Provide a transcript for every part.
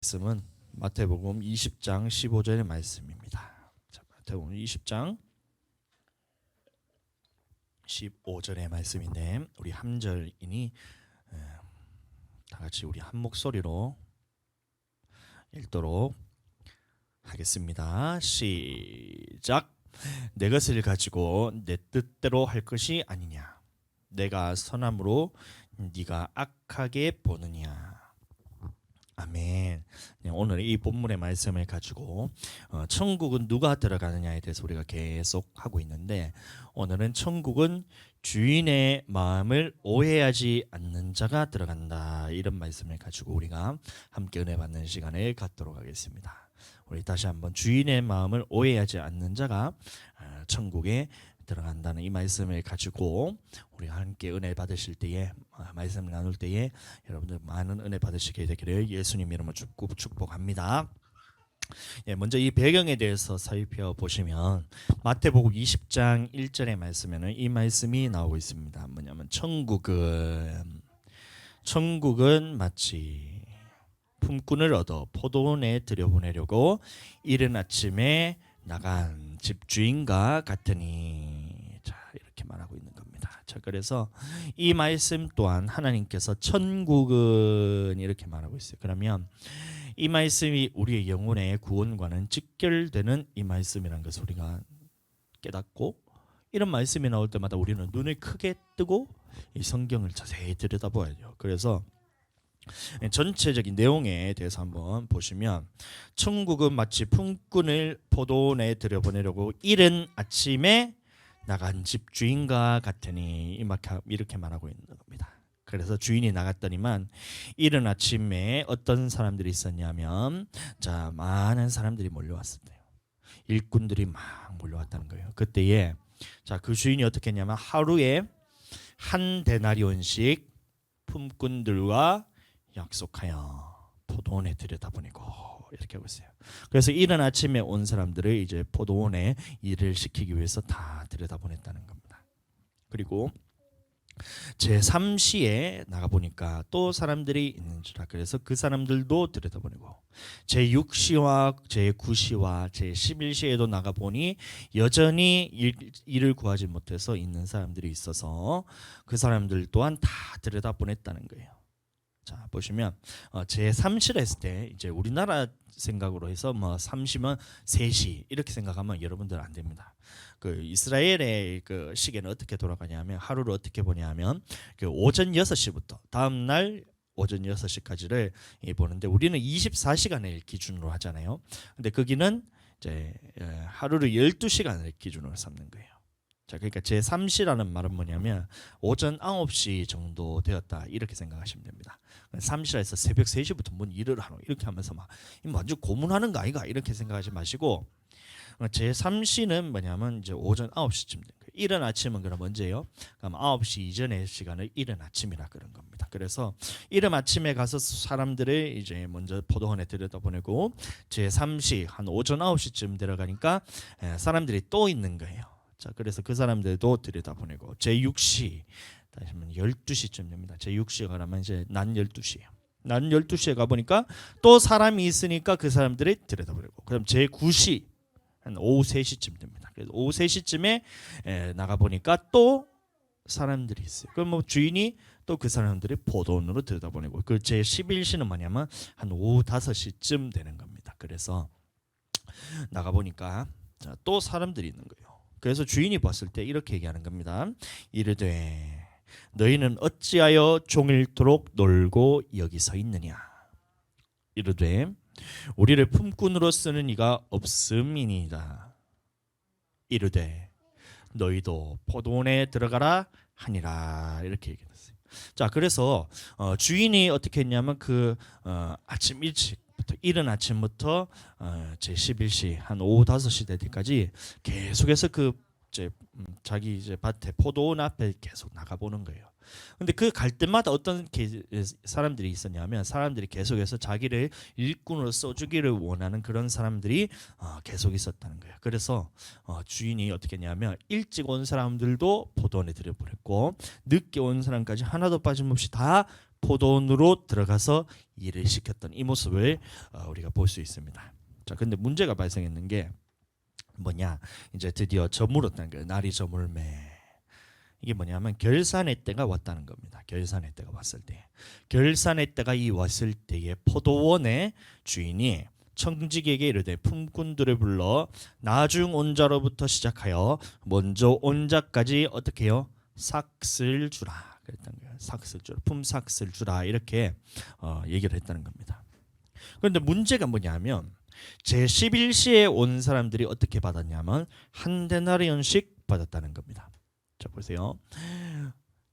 말씀은 마태복음 20장 15절의 말씀입니다. 자, 마태복음 20장 15절의 말씀인데 우리 함절이니 다 같이 우리 한 목소리로 읽도록 하겠습니다. 시작. 내 것을 가지고 내 뜻대로 할 것이 아니냐. 내가 선함으로 네가 악하게 보느냐. 아멘. 네, 오늘 이 본문의 말씀을 가지고 천국은 누가 들어가느냐에 대해서 우리가 계속 하고 있는데, 오늘은 천국은 주인의 마음을 오해하지 않는 자가 들어간다, 이런 말씀을 가지고 우리가 함께 은혜 받는 시간을 갖도록 하겠습니다. 우리 다시 한번 주인의 마음을 오해하지 않는 자가 천국에 들어간다는 이 말씀을 가지고 우리 함께 은혜 받으실 때에, 말씀을 나눌 때에 여러분들 많은 은혜 받으시게 되기를 예수님 이름으로 축복합니다. 먼저 이 배경에 대해서 살펴보시면 마태복음 20장 1절의 말씀에는 이 말씀이 나오고 있습니다. 뭐냐면 천국은 마치 품꾼을 얻어 포도원에 들여보내려고 이른 아침에 나간 집주인과 같으니, 자, 이렇게 말하고 있는 겁니다. 자, 그래서 이 말씀 또한 하나님께서 천국은 이렇게 말하고 있어요. 그러면 이 말씀이 우리의 영혼의 구원과는 직결되는 이 말씀이라는 것을 우리가 깨닫고, 이런 말씀이 나올 때마다 우리는 눈을 크게 뜨고 이 성경을 자세히 들여다봐야죠. 그래서 전체적인 내용에 대해서 한번 보시면, 천국은 마치 품꾼을 포도원에 들여보내려고 이른 아침에 나간 집주인과 같으니, 이렇게 말하고 있는 겁니다. 그래서 주인이 나갔더니만 이른 아침에 어떤 사람들이 있었냐면, 자, 많은 사람들이 몰려왔었대요. 일꾼들이 막 몰려왔다는 거예요. 그때에 자, 그 주인이 어떻게 했냐면 하루에 한 데나리온씩 품꾼들과 약속하여 포도원에 들여다보내고, 이렇게 하고 있어요. 그래서 이른 아침에 온 사람들을 이제 포도원에 일을 시키기 위해서 다 들여다보냈다는 겁니다. 그리고 제3시에 나가보니까 또 사람들이 있는지라, 그래서 그 사람들도 들여다보내고, 제6시와 제9시와 제11시에도 나가보니 여전히 일을 구하지 못해서 있는 사람들이 있어서 그 사람들 또한 다 들여다보냈다는 거예요. 자, 보시면 제3시를 했을 때 이제 우리나라 생각으로 해서 뭐 3시면 3시 이렇게 생각하면 여러분들 안 됩니다. 그 이스라엘의 그 시계는 어떻게 돌아가냐면, 하루를 어떻게 보냐면 그 오전 6시부터 다음 날 오전 6시까지를 보는데, 우리는 24시간을 기준으로 하잖아요. 근데 거기는 이제 하루를 12시간을 기준으로 삼는 거예요. 자, 그러니까 제3시라는 말은 뭐냐면 오전 9시 정도 되었다, 이렇게 생각하시면 됩니다. 3시라서 새벽 3시부터 뭔 일을 하노, 이렇게 하면서 막 완전 고문하는 거 아이가, 이렇게 생각하지 마시고, 제3시는 뭐냐면 이제 오전 9시쯤 된 거예요. 이른 아침은 그럼 언제예요? 그럼 9시 이전의 시간을 이른 아침이라 그런 겁니다. 그래서 이른 아침에 가서 사람들을 이제 먼저 포도원에 들여다보내고, 제3시 한 오전 9시쯤 들어가니까 사람들이 또 있는 거예요. 자, 그래서 그 사람들도 들여다보내고, 제6시 다시 하면 12시쯤 됩니다. 제6시에 가면 이제 낮 12시예요. 낮 12시에 가보니까 또 사람이 있으니까 그 사람들이 들여다보내고, 그럼 제9시 한 오후 3시쯤 됩니다. 그래서 오후 3시쯤에 나가보니까 또 사람들이 있어요. 그럼 뭐 주인이 또 그 사람들이 포도원으로 들여다보내고, 그 제11시는 뭐냐면 한 오후 5시쯤 되는 겁니다. 그래서 나가보니까 자, 또 사람들이 있는 거예요. 그래서 주인이 봤을 때 이렇게 얘기하는 겁니다. 이르되 너희는 어찌하여 종일토록 놀고 여기 서 있느냐. 이르되 우리를 품꾼으로 쓰는 이가 없음이니이다. 이르되 너희도 포도원에 들어가라 하니라, 이렇게 얘기했어요. 자, 그래서 주인이 어떻게 했냐면 아침 일찍부터, 이른 아침부터 제11시 한 오후 5시 될 때까지 계속해서 자기 이제 밭에 포도원 앞에 계속 나가보는 거예요. 근데 그 갈 때마다 어떤 사람들이 있었냐면, 사람들이 계속해서 자기를 일꾼으로 써주기를 원하는 그런 사람들이 계속 있었다는 거예요. 그래서 주인이 어떻게 했냐면 일찍 온 사람들도 포도원에 들여보냈고, 늦게 온 사람까지 하나도 빠짐없이 다 포도원으로 들어가서 일을 시켰던 이 모습을 우리가 볼 수 있습니다. 자, 근데 문제가 발생했는 게 뭐냐? 이제 드디어 저물었다는 거예요. 날이 저물매. 이게 뭐냐면 결산의 때가 왔다는 겁니다. 결산의 때가 왔을 때, 결산의 때가 이 왔을 때에 포도원의 주인이 청직에게 이르되 품꾼들을 불러 나중 온 자로부터 시작하여 먼저 온 자까지 어떻게 해요? 삭슬 주라 그랬던 거예요. 삭슬 주라, 품삭슬 주라 이렇게 얘기를 했다는 겁니다. 그런데 문제가 뭐냐면 제 11시에 온 사람들이 어떻게 받았냐면 한 데나리온씩 받았다는 겁니다. 자, 보세요.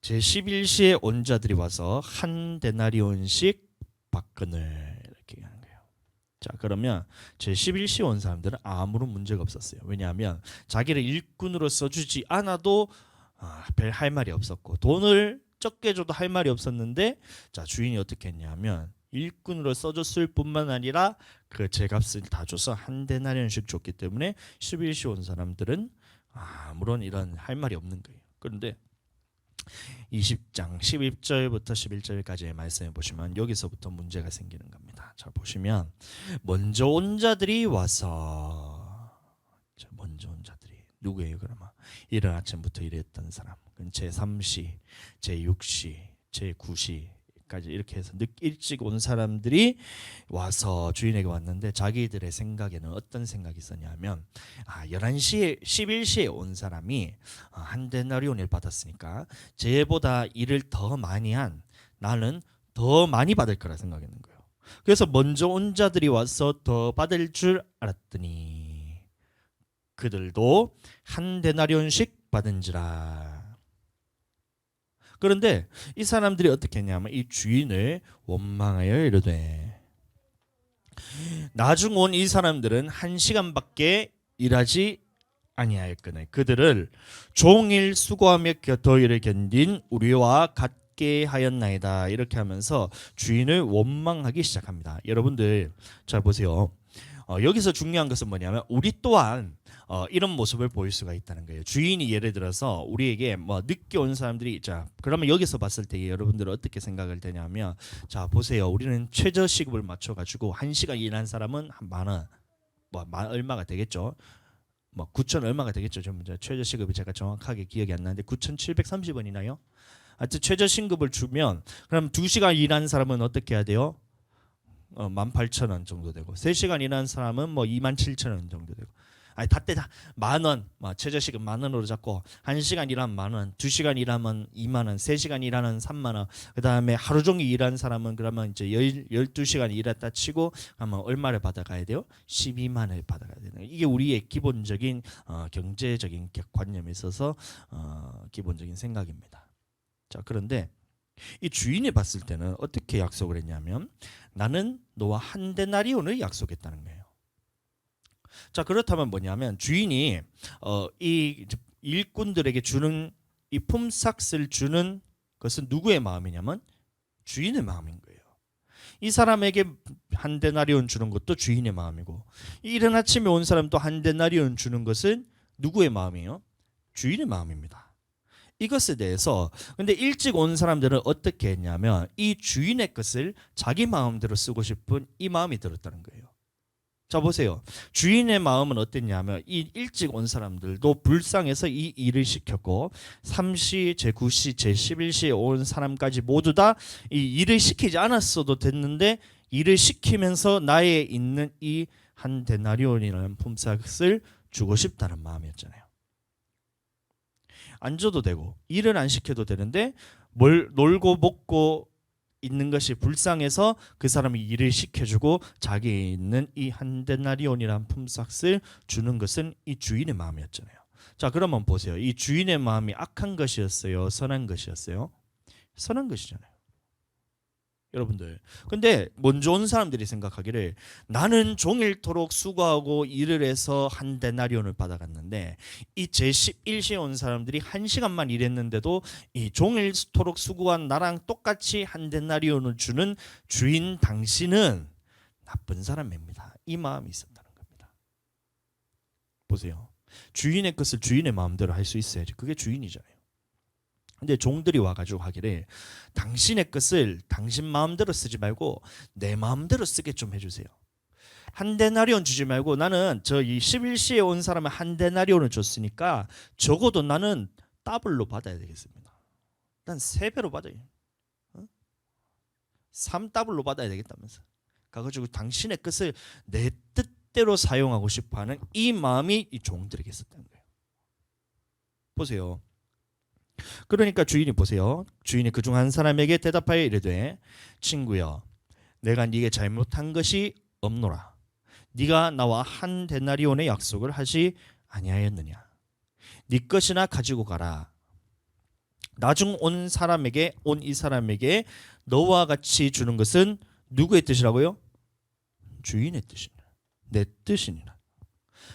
제 11시에 온 자들이 와서 한 데나리온씩 받거늘 이렇게 하는 거예요. 자, 그러면 제 11시에 온 사람들은 아무런 문제가 없었어요. 왜냐하면 자기를 일꾼으로 써주지 않아도 별 할 말이 없었고, 돈을 적게 줘도 할 말이 없었는데, 자, 주인이 어떻게 했냐면 일꾼으로 써줬을 뿐만 아니라 그 제값을 다 줘서 한 데나리온씩 줬기 때문에 11시 온 사람들은 아무런 이런 할 말이 없는 거예요. 그런데 20장 11절부터 11절까지의 말씀을 보시면 여기서부터 문제가 생기는 겁니다. 자, 보시면 먼저 온 자들이 와서, 자, 먼저 온 자들이 누구예요? 그러면 이른 아침부터 일했던 사람, 제3시, 제6시, 제9시까지 이렇게 해서 일찍 온 사람들이 와서 주인에게 왔는데, 자기들의 생각에는 어떤 생각이 있었냐면 11시에 11시에 온 사람이 한 데나리온을 받았으니까 쟤보다 일을 더 많이 한 나는 더 많이 받을 거라 생각했는 거예요. 그래서 먼저 온 자들이 와서 더 받을 줄 알았더니 그들도 한 데나리온씩 받은지라. 그런데 이 사람들이 어떻게 했냐면 이 주인을 원망하여 이르되, 나중 온 이 사람들은 1시간밖에 일하지 아니하였거늘 그들을 종일 수고하며 더위를 견딘 우리와 같게 하였나이다. 이렇게 하면서 주인을 원망하기 시작합니다. 여러분들 잘 보세요. 여기서 중요한 것은 뭐냐면 우리 또한 이런 모습을 보일 수가 있다는 거예요. 주인이 예를 들어서 우리에게 뭐 늦게 온 사람들이, 자, 그러면 여기서 봤을 때 여러분들은 어떻게 생각을 되냐면, 자, 보세요. 우리는 최저 시급을 맞춰 가지고 1시간 일한 사람은 한 만 원, 얼마가 되겠죠? 뭐 9천 얼마가 되겠죠? 좀 최저 시급이 제가 정확하게 기억이 안 나는데 9,730원이나요? 하여튼 최저 시급을 주면, 그럼 2시간 일한 사람은 어떻게 해야 돼요? 18,000원 정도 되고, 3시간 일하는 사람은 뭐 27,000원 정도 되고, 아니 다 만원, 최저시급 만원으로 잡고 1시간 일하면 만원, 2시간 일하면 2만원, 3시간 일하면 3만원, 그 다음에 하루 종일 일하는 사람은 그러면 이제 12시간 일했다 치고 하면 얼마를 받아가야 돼요? 12만원을 받아가야 되는 거예요. 이게 우리의 기본적인 경제적인 관념에 있어서 기본적인 생각입니다. 자, 그런데 이 주인이 봤을 때는 어떻게 약속을 했냐면 나는 너와 한 데나리온을 약속했다는 거예요. 자, 그렇다면 뭐냐면 주인이 이 일꾼들에게 주는 이 품삯을 주는 것은 누구의 마음이냐면 주인의 마음인 거예요. 이 사람에게 한 데나리온 주는 것도 주인의 마음이고, 이른 아침에 온 사람도 한 데나리온 주는 것은 누구의 마음이에요? 주인의 마음입니다. 이것에 대해서 근데 일찍 온 사람들은 어떻게 했냐면 이 주인의 것을 자기 마음대로 쓰고 싶은 이 마음이 들었다는 거예요. 자, 보세요. 주인의 마음은 어땠냐면 이 일찍 온 사람들도 불쌍해서 이 일을 시켰고, 3시, 제9시, 제11시에 온 사람까지 모두 다 이 일을 시키지 않았어도 됐는데 일을 시키면서 나에 있는 이 한 데나리온이라는 품삯을 주고 싶다는 마음이었잖아요. 안 줘도 되고 일을 안 시켜도 되는데 뭘 놀고 먹고 있는 것이 불쌍해서 그 사람이 일을 시켜주고 자기에 있는 이 한 데나리온이라는 품삯을 주는 것은 이 주인의 마음이었잖아요. 자, 그러면 보세요. 이 주인의 마음이 악한 것이었어요? 선한 것이었어요? 선한 것이잖아요. 여러분들, 근데 먼저 온 사람들이 생각하기를 나는 종일토록 수고하고 일을 해서 한 데나리온을 받아갔는데, 이 제11시에 온 사람들이 1시간만 일했는데도 이 종일토록 수고한 나랑 똑같이 한 데나리온을 주는 주인 당신은 나쁜 사람입니다. 이 마음이 있었다는 겁니다. 보세요. 주인의 것을 주인의 마음대로 할 수 있어야지. 그게 주인이잖아요. 근데 종들이 와가지고 하기를 당신의 것을 당신 마음대로 쓰지 말고 내 마음대로 쓰게 좀 해주세요. 한 데나리온 주지 말고 나는 저 이 11시에 온 사람은 한 데나리온을 줬으니까 적어도 나는 더블로 받아야 되겠습니다. 난 3배로 받아요. 3더블로 받아야 되겠다면서. 가가지고 당신의 것을 내 뜻대로 사용하고 싶어하는 이 마음이 이 종들에게 있었다는 거예요. 보세요. 그러니까 주인이 보세요. 주인이 그중 한 사람에게 대답하여 이르되 친구여 내가 네게 잘못한 것이 없노라. 네가 나와 한 데나리온의 약속을 하지 아니하였느냐. 네 것이나 가지고 가라. 나중 온 이 사람에게 너와 같이 주는 것은 누구의 뜻이라고요? 주인의 뜻이니라. 내 뜻이니라.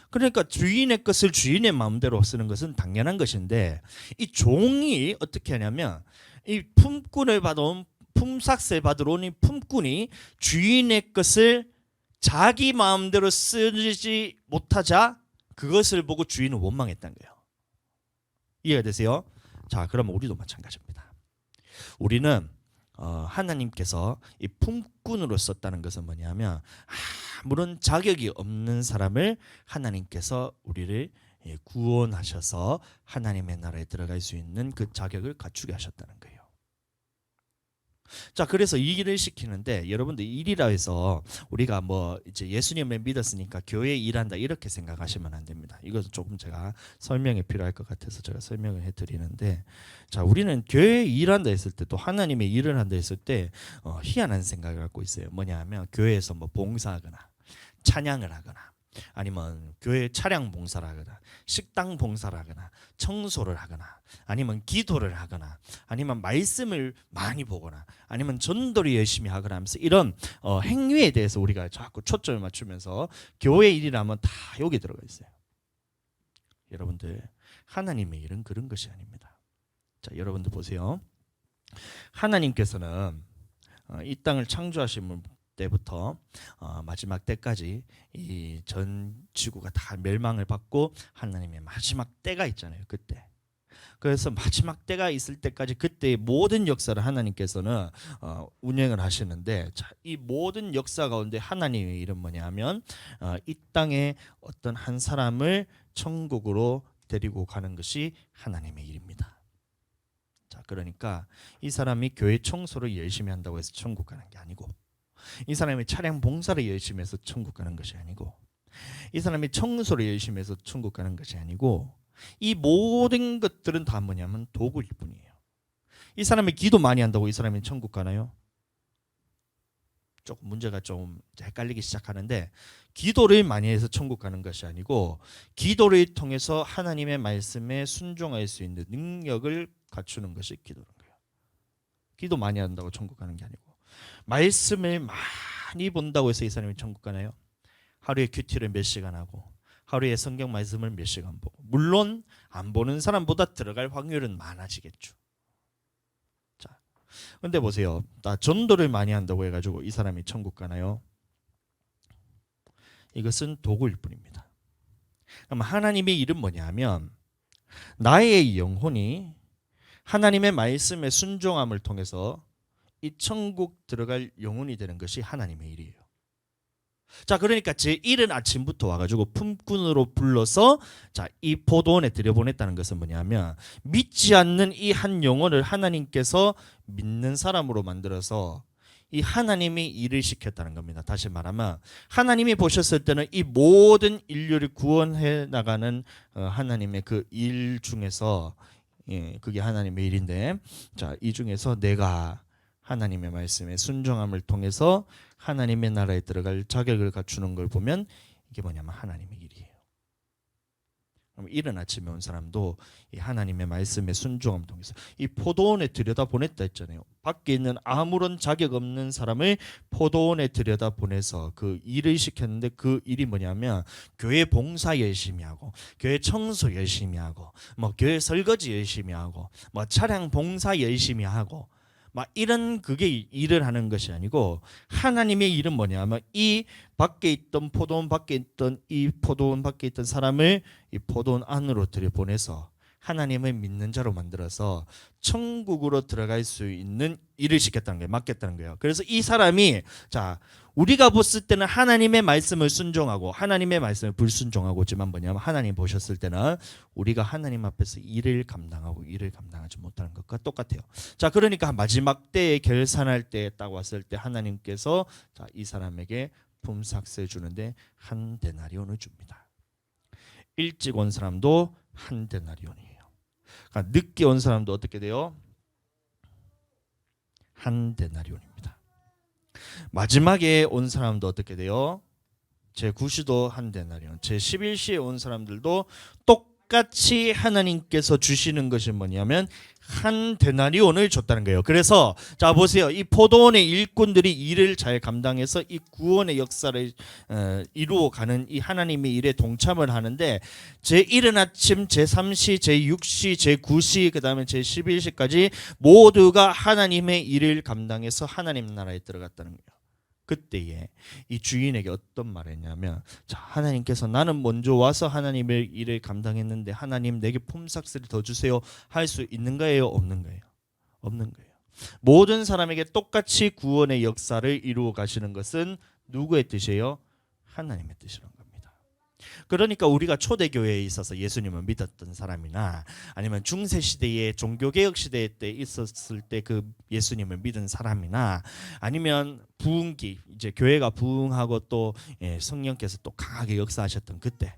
그러니까 주인의 것을 주인의 마음대로 쓰는 것은 당연한 것인데 이 종이 어떻게 하냐면 이 품꾼을 받아온 품삯을 받으러 온 이 품꾼이 주인의 것을 자기 마음대로 쓰지 못하자 그것을 보고 주인은 원망했다는 거예요. 이해가 되세요? 자, 그러면 우리도 마찬가지입니다. 우리는 하나님께서 이 품꾼으로 썼다는 것은 뭐냐면 아무런 자격이 없는 사람을 하나님께서 우리를 구원하셔서 하나님의 나라에 들어갈 수 있는 그 자격을 갖추게 하셨다는 거예요. 자, 그래서 이 일을 시키는데 여러분들 일이라 해서 우리가 뭐 이제 예수님을 믿었으니까 교회에 일한다 이렇게 생각하시면 안 됩니다. 이것은 조금 제가 설명이 필요할 것 같아서 제가 설명을 해드리는데, 자, 우리는 교회에 일한다 했을 때 또 하나님의 일을 한다 했을 때 희한한 생각을 갖고 있어요. 뭐냐면 교회에서 뭐 봉사하거나 찬양을 하거나 아니면 교회 차량 봉사를 하거나 식당 봉사를 하거나 청소를 하거나 아니면 기도를 하거나 아니면 말씀을 많이 보거나 아니면 전도를 열심히 하거나 하면서 이런 행위에 대해서 우리가 자꾸 초점을 맞추면서 교회 일이라면 다 여기 들어가 있어요. 여러분들 하나님의 일은 그런 것이 아닙니다. 자, 여러분들 보세요. 하나님께서는 이 땅을 창조하신 때부터 마지막 때까지 이 전 지구가 다 멸망을 받고 하나님의 마지막 때가 있잖아요. 그때. 그래서 마지막 때가 있을 때까지 그때의 모든 역사를 하나님께서는 운영을 하시는데, 자, 이 모든 역사 가운데 하나님의 일은 뭐냐면 이 땅에 어떤 한 사람을 천국으로 데리고 가는 것이 하나님의 일입니다. 자, 그러니까 이 사람이 교회 청소를 열심히 한다고 해서 천국 가는 게 아니고, 이 사람이 차량 봉사를 열심히 해서 천국 가는 것이 아니고, 이 사람이 청소를 열심히 해서 천국 가는 것이 아니고, 이 모든 것들은 다 뭐냐면 도구일 뿐이에요. 이 사람이 기도 많이 한다고 이 사람이 천국 가나요? 조금 문제가 좀 헷갈리기 시작하는데, 기도를 많이 해서 천국 가는 것이 아니고 기도를 통해서 하나님의 말씀에 순종할 수 있는 능력을 갖추는 것이 기도인 거예요. 기도 많이 한다고 천국 가는 게 아니고, 말씀을 많이 본다고 해서 이 사람이 천국 가나요? 하루에 큐티를 몇 시간 하고 하루에 성경 말씀을 몇 시간 보고, 물론 안 보는 사람보다 들어갈 확률은 많아지겠죠. 자, 근데 보세요. 나 전도를 많이 한다고 해가지고 이 사람이 천국 가나요? 이것은 도구일 뿐입니다. 그럼 하나님의 일은 뭐냐면 나의 영혼이 하나님의 말씀에 순종함을 통해서 이 천국 들어갈 영혼이 되는 것이 하나님의 일이에요. 자, 그러니까 제 이른 아침부터 와가지고 품꾼으로 불러서 자, 이 포도원에 들여보냈다는 것은 뭐냐면 믿지 않는 이 한 영혼을 하나님께서 믿는 사람으로 만들어서 이 하나님이 일을 시켰다는 겁니다. 다시 말하면 하나님이 보셨을 때는 이 모든 인류를 구원해 나가는 하나님의 그 일 중에서, 그게 하나님의 일인데, 자, 이 중에서 내가 하나님의 말씀에 순종함을 통해서 하나님의 나라에 들어갈 자격을 갖추는 걸 보면 이게 뭐냐면 하나님의 일이에요. 그럼 이른 아침에 온 사람도 이 하나님의 말씀에 순종함을 통해서 이 포도원에 들여다보냈다 했잖아요. 밖에 있는 아무런 자격 없는 사람을 포도원에 들여다보내서 그 일을 시켰는데, 그 일이 뭐냐면 교회 봉사 열심히 하고 교회 청소 열심히 하고 뭐 교회 설거지 열심히 하고 뭐 차량 봉사 열심히 하고 막 이런 그게 일을 하는 것이 아니고, 하나님의 일은 뭐냐면 이 밖에 있던 포도원 밖에 있던 이 포도원 밖에 있던 사람을 이 포도원 안으로 들여보내서 하나님을 믿는 자로 만들어서 천국으로 들어갈 수 있는 일을 시켰다는 거예요. 맡겼다는 거예요. 그래서 이 사람이 자 우리가 봤을 때는 하나님의 말씀을 순종하고 하나님의 말씀을 불순종하고지만 뭐냐면 하나님 보셨을 때는 우리가 하나님 앞에서 일을 감당하고 일을 감당하지 못하는 것과 똑같아요. 자 그러니까 마지막 때에 결산할 때에 딱 왔을 때 하나님께서 자, 이 사람에게 품삯을 주는데 한 데나리온을 줍니다. 일찍 온 사람도 한 데나리온이에요. 그러니까 늦게 온 사람도 어떻게 돼요? 한 데나리온입니다. 마지막에 온 사람도 어떻게 돼요? 제9시도 한 데나리온, 제11시에 온 사람들도 똑같이 하나님께서 주시는 것이 뭐냐면 한 데나리온을 줬다는 거예요. 그래서 자 보세요. 이 포도원의 일꾼들이 일을 잘 감당해서 이 구원의 역사를 이루어가는 이 하나님의 일에 동참을 하는데 제1은 아침, 제3시, 제6시, 제9시, 그 다음에 제11시까지 모두가 하나님의 일을 감당해서 하나님 나라에 들어갔다는 거예요. 그때에 이 주인에게 어떤 말을 했냐면 자 하나님께서 나는 먼저 와서 하나님의 일을 감당했는데 하나님 내게 품삯을 더 주세요 할 수 있는 거예요? 없는 거예요? 없는 거예요. 모든 사람에게 똑같이 구원의 역사를 이루어 가시는 것은 누구의 뜻이에요? 하나님의 뜻이란 겁니다. 그러니까 우리가 초대교회에 있어서 예수님을 믿었던 사람이나 아니면 중세시대의 종교개혁 시대 때 있었을 때 그 예수님을 믿은 사람이나 아니면 부흥기 이제 교회가 부흥하고 또 성령께서 또 강하게 역사하셨던 그때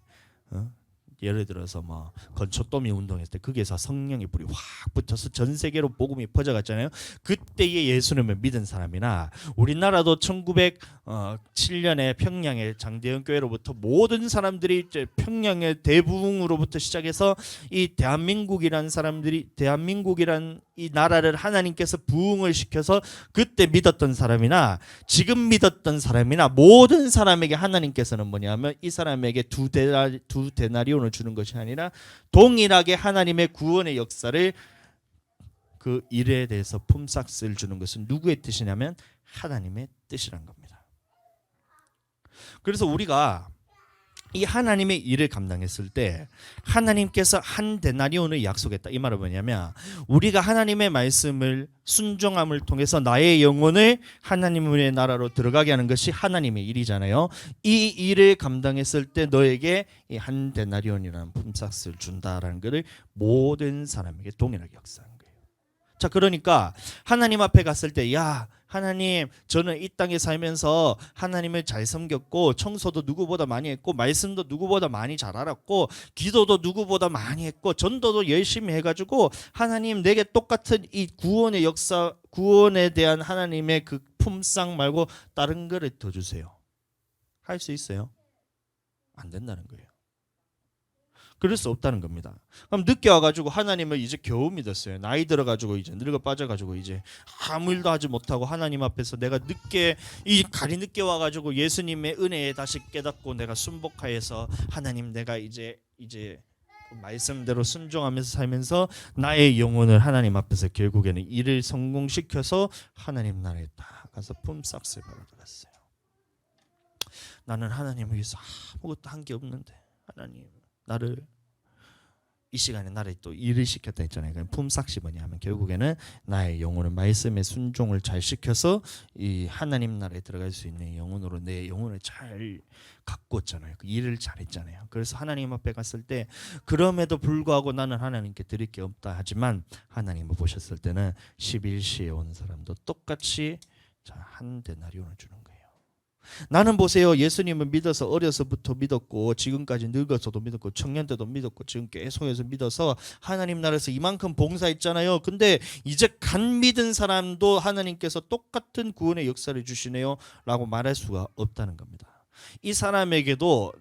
예를 들어서 뭐 건초더미 운동했을 때 거기에서 성령의 불이 확 붙어서 전 세계로 복음이 퍼져갔잖아요. 그때의 예수님을 믿은 사람이나 우리나라도 1907년에 평양의 장대현 교회로부터 모든 사람들이 이제 평양의 대부흥으로부터 시작해서 이 대한민국이란 사람들이 대한민국이란 이 나라를 하나님께서 부흥을 시켜서 그때 믿었던 사람이나 지금 믿었던 사람이나 모든 사람에게 하나님께서는 뭐냐면 이 사람에게 두 데나리온을 주는 것이 아니라 동일하게 하나님의 구원의 역사를 그 일에 대해서 품삯을 주는 것은 누구의 뜻이냐면 하나님의 뜻이란 겁니다. 그래서 우리가 이 하나님의 일을 감당했을 때 하나님께서 한 데나리온을 약속했다. 이 말은 뭐냐면 우리가 하나님의 말씀을 순종함을 통해서 나의 영혼을 하나님의 나라로 들어가게 하는 것이 하나님의 일이잖아요. 이 일을 감당했을 때 너에게 이 한 데나리온이라는 품삯을 준다라는 것을 모든 사람에게 동일하게 역사한 거예요. 자 그러니까 하나님 앞에 갔을 때 야 하나님 저는 이 땅에 살면서 하나님을 잘 섬겼고 청소도 누구보다 많이 했고 말씀도 누구보다 많이 잘 알았고 기도도 누구보다 많이 했고 전도도 열심히 해가지고 하나님 내게 똑같은 이 구원의 역사 구원에 대한 하나님의 그 품삯 말고 다른 거를 더 주세요. 할 수 있어요? 안 된다는 거예요. 그럴 수 없다는 겁니다. 그럼 늦게 와가지고 하나님을 이제 겨우 믿었어요. 나이 들어가지고 이제 늙어 빠져가지고 이제 아무 일도 하지 못하고 하나님 앞에서 내가 늦게 이 가리 늦게 와가지고 예수님의 은혜에 다시 깨닫고 내가 순복하여서 하나님 내가 이제 그 말씀대로 순종하면서 살면서 나의 영혼을 하나님 앞에서 결국에는 일을 성공시켜서 하나님 나라에 딱 가서 품삯을 받아갔어요. 나는 하나님을 위해서 아무것도 한 게 없는데 하나님 나를 이 시간에 나를 또 일을 시켰다 했잖아요. 품삯이 뭐냐면 결국에는 나의 영혼을 말씀의 순종을 잘 시켜서 이 하나님 나라에 들어갈 수 있는 영혼으로 내 영혼을 잘 가꾸었잖아요. 그 일을 잘했잖아요. 그래서 하나님 앞에 갔을 때 그럼에도 불구하고 나는 하나님께 드릴 게 없다 하지만 하나님을 보셨을 때는 11시에 온 사람도 똑같이 한 데나리온을 주는 거예요. 나는 보세요. 예수님을 믿어서 어려서부터 믿었고 지금까지 늙어서도 믿었고 청년 때도 믿었고 지금 계속해서 믿어서 하나님 나라에서 이만큼 봉사했잖아요. 근데 이제 간 믿은 사람도 하나님께서 똑같은 구원의 역사를 주시네요 라고 말할 수가 없다는 겁니다. 이 사람에게도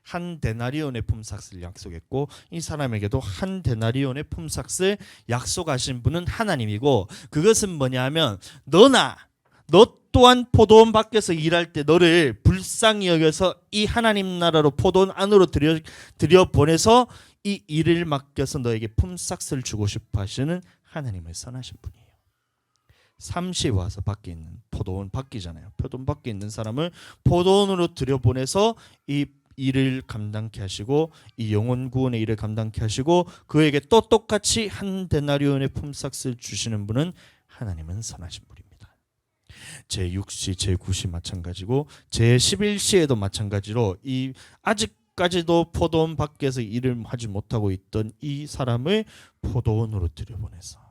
한 데나리온의 품삯을 약속했고 이 사람에게도 한 데나리온의 품삯을 약속하신 분은 하나님이고 그것은 뭐냐면 너 또한 포도원 밖에서 일할 때 너를 불쌍히 여겨서 이 하나님 나라로 포도원 안으로 들여보내서 이 일을 맡겨서 너에게 품삯을 주고 싶어 하시는 하나님을 선하신 분이에요. 30 와서 밖에 있는 포도원 밖이잖아요. 포도원 밖에 있는 사람을 포도원으로 들여보내서 이 일을 감당케 하시고 이 영혼 구원의 일을 감당케 하시고 그에게 또 똑같이 한 데나리온의 품삯을 주시는 분은 하나님은 선하신 분입니다. 제6시, 제9시 마찬가지고 제11시에도 마찬가지로 이 아직까지도 포도원 밖에서 일을 하지 못하고 있던 이 사람을 포도원으로 들여보내서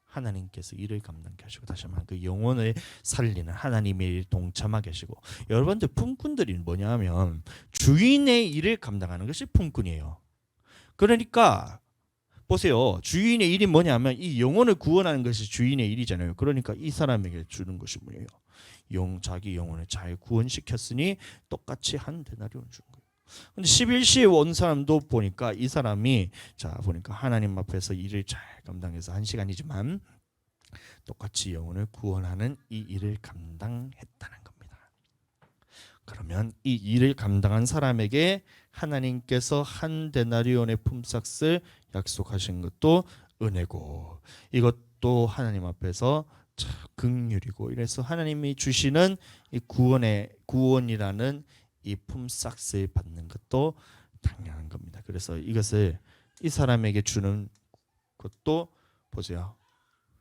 하나님께서 일을 감당케 하시고 다시 한번 그 영혼을 살리는 하나님의 일 동참하게 하시고 여러분들 품꾼들이 뭐냐면 주인의 일을 감당하는 것이 품꾼이에요. 그러니까 보세요. 주인의 일이 뭐냐면 이 영혼을 구원하는 것이 주인의 일이잖아요. 그러니까 이 사람에게 주는 것이 뭐예요? 자기 영혼을 잘 구원시켰으니 똑같이 한 데나리온 주는 거예요. 근데 11시에 온 사람도 보니까 이 사람이 보니까 하나님 앞에서 일을 잘 감당해서 1시간이지만 똑같이 영혼을 구원하는 이 일을 감당했다는 겁니다. 그러면 이 일을 감당한 사람에게 하나님께서 한 데나리온의 품삯을 약속하신 것도 은혜고 이것도 하나님 앞에서 참 긍휼이고 이래서 하나님이 주시는 이 구원이라는 이 품삯을 받는 것도 당연한 겁니다. 그래서 이것을 이 사람에게 주는 것도 보세요.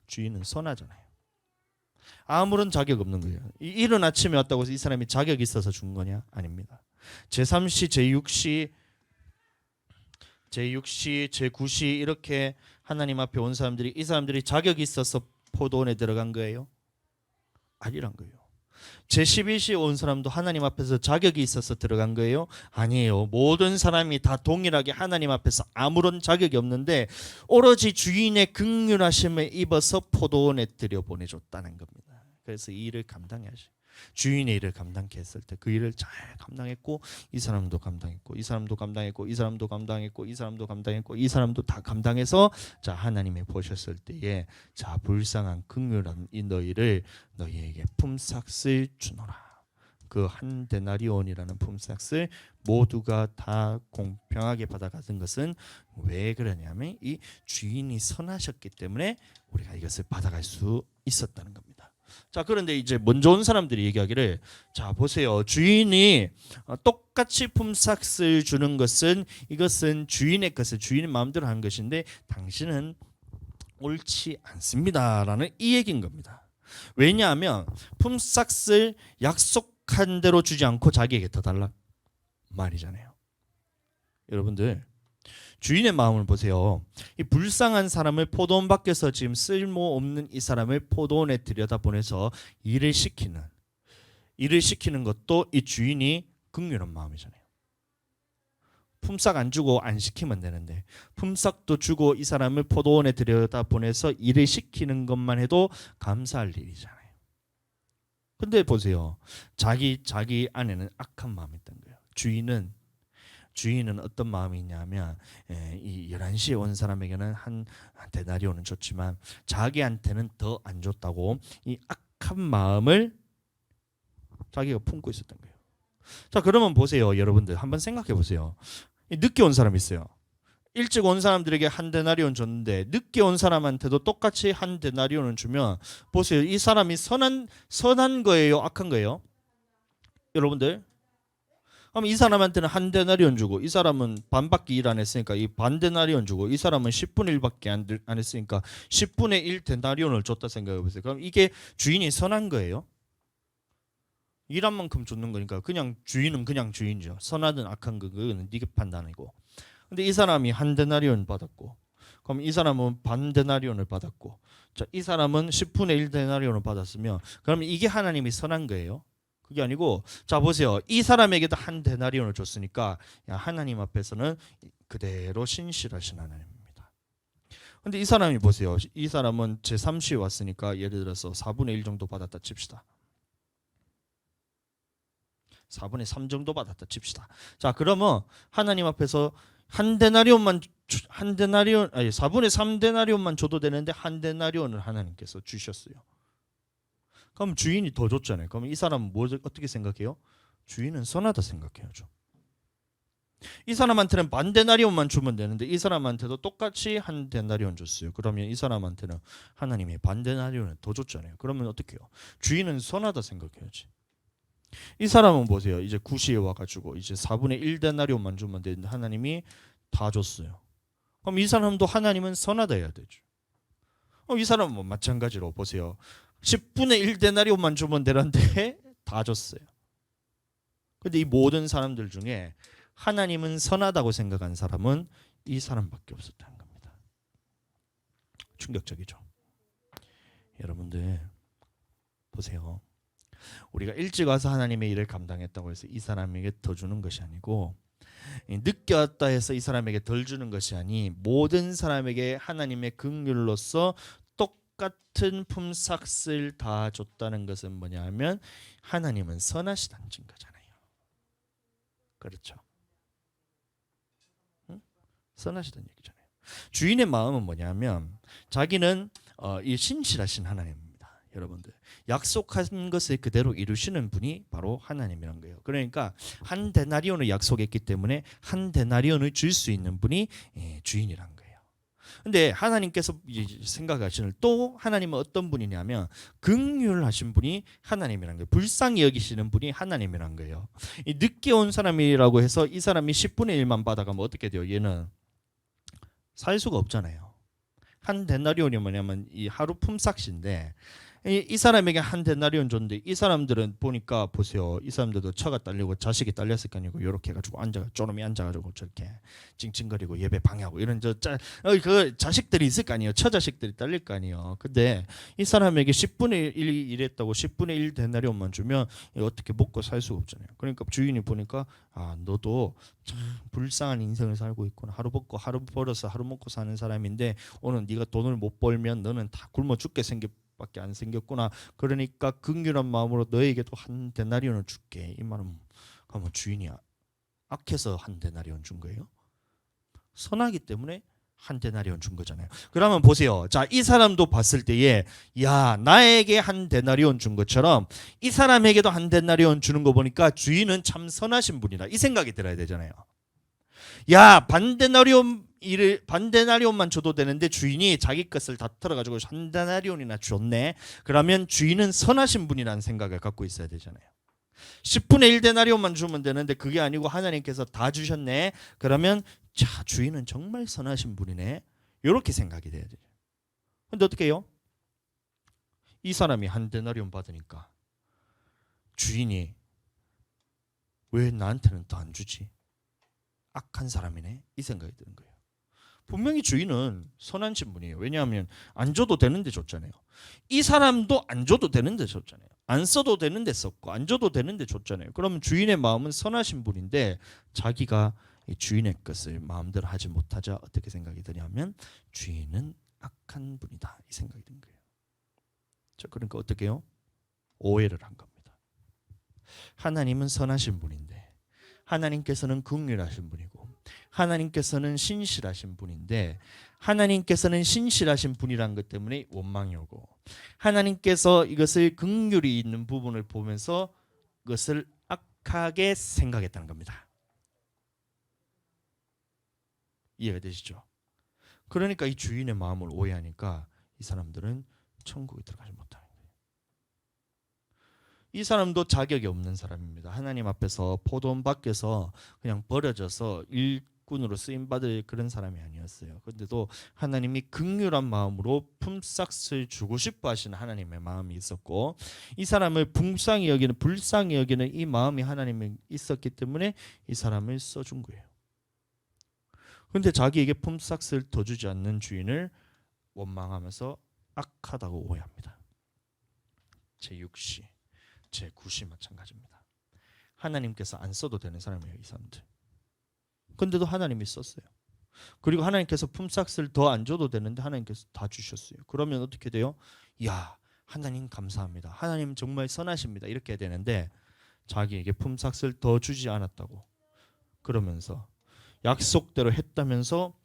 주인은 선하잖아요. 아무런 자격 없는 거예요. 이른 아침에 왔다고 해서 이 사람이 자격이 있어서 준 거냐? 아닙니다. 제3시, 제6시, 제9시 이렇게 하나님 앞에 온 사람들이 이 사람들이 자격이 있어서 포도원에 들어간 거예요? 아니란 거예요. 제11시에 온 사람도 하나님 앞에서 자격이 있어서 들어간 거예요? 아니에요. 모든 사람이 다 동일하게 하나님 앞에서 아무런 자격이 없는데 오로지 주인의 긍휼하심에 입어서 포도원에 들여보내줬다는 겁니다. 그래서 이 일을 감당해야지. 주인의 일을 감당케 했을 때 그 일을 잘 감당했고 이 사람도 감당했고 이 사람도 감당했고 이 사람도 감당했고 이 사람도 감당했고 이 사람도 다 감당해서 하나님이 보셨을 때에 불쌍한 긍휼한 이 너희를 너희에게 품삯을 주노라. 그 한 데나리온이라는 품삯을 모두가 다 공평하게 받아가는 것은 왜 그러냐면 이 주인이 선하셨기 때문에 우리가 이것을 받아갈 수 있었다는 겁니다. 그런데 이제 먼저 온 사람들이 얘기하기를 보세요. 주인이 똑같이 품삯을 주는 것은 이것은 주인의 것을 주인의 마음대로 하는 것인데 당신은 옳지 않습니다라는 이 얘기인 겁니다. 왜냐하면 품삯을 약속한 대로 주지 않고 자기에게 더 달라 말이잖아요. 여러분들 주인의 마음을 보세요. 이 불쌍한 사람을 포도원 밖에서 지금 쓸모없는 이 사람을 포도원에 들여다보내서 일을 시키는 것도 이 주인이 긍휼한 마음이잖아요. 품삯 안 주고 안 시키면 되는데 품삯도 주고 이 사람을 포도원에 들여다보내서 일을 시키는 것만 해도 감사할 일이잖아요. 근데 보세요. 자기 안에는 악한 마음이 있던 거예요. 주인은 어떤 마음이 있냐면 이 11시에 온 사람에게는 한 데나리온은 줬지만 자기한테는 더 안 줬다고 이 악한 마음을 자기가 품고 있었던 거예요. 그러면 보세요. 여러분들 한번 생각해 보세요. 늦게 온 사람이 있어요. 일찍 온 사람들에게 한 데나리온 줬는데 늦게 온 사람한테도 똑같이 한 데나리온을 주면 보세요. 이 사람이 선한 거예요? 악한 거예요? 여러분들 그럼 이 사람한테는 한 데나리온 주고 이 사람은 반밖에 일 안 했으니까 이 반 데나리온 주고 이 사람은 10분의 1밖에 안 했으니까 10분의 1 데나리온을 줬다 생각해 보세요. 그럼 이게 주인이 선한 거예요? 일한 만큼 줬는 거니까 그냥 주인은 그냥 주인이죠. 선하든 악한 그거는 네가 판단이고. 근데 이 사람이 한 데나리온 받았고 그럼 이 사람은 반 데나리온을 받았고 이 사람은 10분의 1 데나리온을 받았으면 그러면 이게 하나님이 선한 거예요? 그게 아니고 보세요. 이 사람에게도 한 데나리온을 줬으니까 하나님 앞에서는 그대로 신실하신 하나님입니다. 근데 이 사람이 보세요. 이 사람은 제3시에 왔으니까 예를 들어서 4분의 1 정도 받았다 칩시다. 4분의 3 정도 받았다 칩시다. 그러면 하나님 앞에서 한 데나리온만 4분의 3 데나리온만 줘도 되는데 한 데나리온을 하나님께서 주셨어요. 그럼 주인이 더 줬잖아요. 그럼 이 사람은 어떻게 생각해요? 주인은 선하다 생각해야죠. 이 사람한테는 반 데나리온만 주면 되는데 이 사람한테도 똑같이 한 데나리온 줬어요. 그러면 이 사람한테는 하나님이 반 데나리온을 더 줬잖아요. 그러면 어떻게 해요? 주인은 선하다 생각해야지. 이 사람은 보세요. 이제 구시에 와가지고 이제 4분의 1 데나리온만 주면 되는데 하나님이 다 줬어요. 그럼 이 사람도 하나님은 선하다 해야 되죠. 이 사람은 뭐 마찬가지로 보세요. 10분의 1 데나리온만 주면 되는데 다 줬어요. 근데 이 모든 사람들 중에 하나님은 선하다고 생각한 사람은 이 사람밖에 없었다는 겁니다. 충격적이죠. 여러분들 보세요. 우리가 일찍 와서 하나님의 일을 감당했다고 해서 이 사람에게 더 주는 것이 아니고, 늦게 왔다 해서 이 사람에게 덜 주는 것이 아니, 모든 사람에게 하나님의 긍휼로서 똑같은 품삯을 다 줬다는 것은 뭐냐 하면 하나님은 선하시다는 증거잖아요. 그렇죠? 응? 선하시다는 얘기잖아요. 주인의 마음은 뭐냐면 자기는 이 신실하신 하나님입니다. 여러분들, 약속한 것을 그대로 이루시는 분이 바로 하나님이란 거예요. 그러니까 한 데나리온을 약속했기 때문에 한 데나리온을 줄 수 있는 분이 주인이란 거예요. 근데 하나님께서 생각하시는 또 하나님은 어떤 분이냐면 긍휼하신 분이 하나님이란 거예요. 불쌍히 여기시는 분이 하나님이란 거예요. 이 늦게 온 사람이라고 해서 이 사람이 10분의 1만 받아가면 어떻게 돼요? 얘는 살 수가 없잖아요. 한 데나리온이 뭐냐면 이 하루 품삯인데, 이 사람에게 한 데나리온 줬는데 이 사람들은 보니까 보세요. 이 사람들도 처가 딸리고 자식이 딸렸을 거 아니고 이렇게 해가지고 쪼름이 앉아가지고 저렇게 찡찡거리고 예배 방해하고 이런 그 자식들이 있을 거 아니에요. 처자식들이 딸릴 거 아니에요. 근데 이 사람에게 10분의 1 일했다고 10분의 1 데나리온만 주면 어떻게 먹고 살 수가 없잖아요. 그러니까 주인이 보니까 너도 참 불쌍한 인생을 살고 있구나. 하루 벌고 하루 벌어서 하루 먹고 사는 사람인데 오늘 네가 돈을 못 벌면 너는 다 굶어 죽게 밖에 안 생겼구나. 그러니까 긍휼한 마음으로 너에게도 한 데나리온을 줄게. 이 말은 그러면 주인이 악해서 한 데나리온 준 거예요? 선하기 때문에 한 데나리온 준 거잖아요. 그러면 보세요. 자, 이 사람도 봤을 때에 나에게 한 데나리온 준 것처럼 이 사람에게도 한 데나리온 주는 거 보니까 주인은 참 선하신 분이다. 이 생각이 들어야 되잖아요. 반데나리온만 줘도 되는데 주인이 자기 것을 다 털어가지고 한 데나리온이나 줬네. 그러면 주인은 선하신 분이라는 생각을 갖고 있어야 되잖아요. 10분의 1 데나리온만 주면 되는데 그게 아니고 하나님께서 다 주셨네. 그러면 주인은 정말 선하신 분이네. 이렇게 생각이 돼야 돼요. 근데 어떻게 해요? 이 사람이 한 데나리온 받으니까 주인이 왜 나한테는 더 안 주지? 악한 사람이네, 이 생각이 드는 거예요. 분명히 주인은 선하신 분이에요. 왜냐하면 안 줘도 되는데 줬잖아요. 이 사람도 안 줘도 되는데 줬잖아요. 안 써도 되는데 썼고 안 줘도 되는데 줬잖아요. 그러면 주인의 마음은 선하신 분인데 자기가 주인의 것을 마음대로 하지 못하자 어떻게 생각이 드냐면 주인은 악한 분이다, 이 생각이 든 거예요. 그러니까 어떻게 해요? 오해를 한 겁니다. 하나님은 선하신 분인데 하나님께서는 긍휼하신 분이고 하나님께서는 신실하신 분인데 하나님께서는 신실하신 분이란 것 때문에 원망이 오고 하나님께서 이것을 긍휼이 있는 부분을 보면서 그것을 악하게 생각했다는 겁니다. 이해가 되시죠? 그러니까 이 주인의 마음을 오해하니까 이 사람들은 천국에 들어가지 못하는 거예요. 이 사람도 자격이 없는 사람입니다. 하나님 앞에서 포도원 밖에서 그냥 버려져서 일꾼으로 쓰임받을 그런 사람이 아니었어요. 그런데도 하나님이 긍휼한 마음으로 품삯을 주고 싶어 하시는 하나님의 마음이 있었고 이 사람을 불쌍히 여기는 이 마음이 하나님에 있었기 때문에 이 사람을 써준 거예요. 그런데 자기에게 품삯을 더 주지 않는 주인을 원망하면서 악하다고 오해합니다. 제6시 제9시 마찬가지입니다. 하나님께서 안 써도 되는 사람이에요, 이 사람들. 근데도 하나님이 썼어요. 그리고 하나님께서 품삯을 더 안 줘도 되는데 하나님께서 다 주셨어요. 그러면 어떻게 돼요? 하나님 감사합니다. 하나님 정말 선하십니다. 이렇게 해야 되는데 자기에게 품삯을 더 주지 않았다고 그러면서 약속대로 했다면서